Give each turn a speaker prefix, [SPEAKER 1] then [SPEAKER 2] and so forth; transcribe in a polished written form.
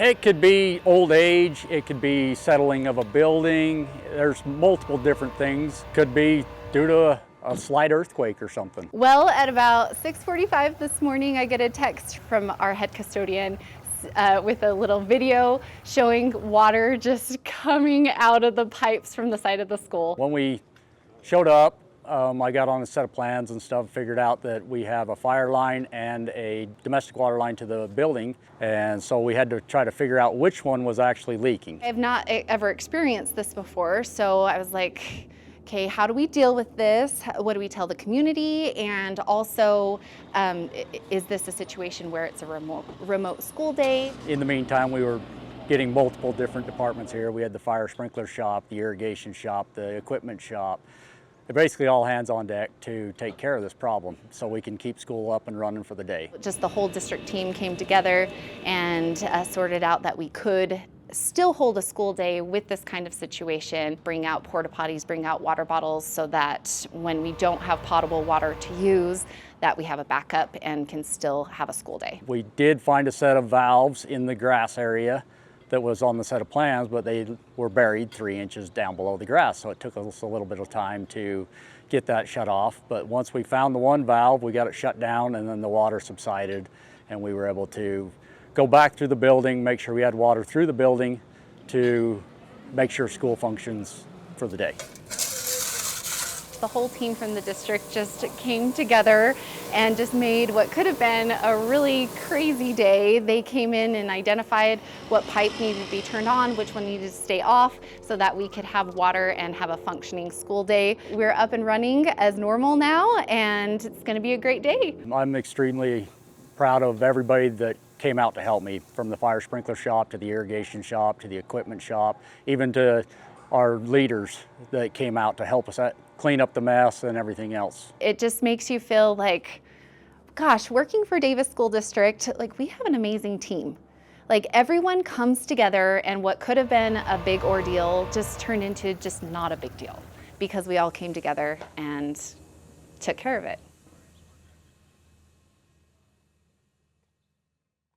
[SPEAKER 1] It could be old age, it could be settling of a building. There's multiple different things. Could be due to a slight earthquake or something.
[SPEAKER 2] Well, at about 6:45 this morning, I get a text from our head custodian with a little video showing water just coming out of the pipes from the side of the school.
[SPEAKER 1] When we showed up, I got on a set of plans and stuff, figured out that we have a fire line and a domestic water line to the building, and so we had to try to figure out which one was actually leaking.
[SPEAKER 2] I have not ever experienced this before, so I was like, okay, how do we deal with this? What do we tell the community? And also, is this a situation where it's a remote school day?
[SPEAKER 1] In the meantime, we were getting multiple different departments here. We had the fire sprinkler shop, the irrigation shop, the equipment shop. They're basically all hands on deck to take care of this problem so we can keep school up and running for the day.
[SPEAKER 2] Just the whole district team came together and sorted out that we could still hold a school day with this kind of situation, bring out porta potties, bring out water bottles so that when we don't have potable water to use, that we have a backup and can still have a school day.
[SPEAKER 1] We did find a set of valves in the grass area that was on the set of plans, but they were buried 3 inches down below the grass. So it took us a little bit of time to get that shut off. But once we found the one valve, we got it shut down, and then the water subsided, and we were able to go back through the building, make sure we had water through the building to make sure school functions for the day.
[SPEAKER 2] The whole team from the district just came together and just made what could have been a really crazy day. They came in and identified what pipe needed to be turned on, which one needed to stay off, so that we could have water and have a functioning school day. We're up and running as normal now, and it's going to be a great day.
[SPEAKER 1] I'm extremely proud of everybody that came out to help me, from the fire sprinkler shop to the irrigation shop to the equipment shop, even to our leaders that came out to help us clean up the mess and everything else.
[SPEAKER 2] It just makes you feel like, gosh, working for Davis School District, like, we have an amazing team. Like, everyone comes together, and what could have been a big ordeal just turned into just not a big deal because we all came together and took care of it.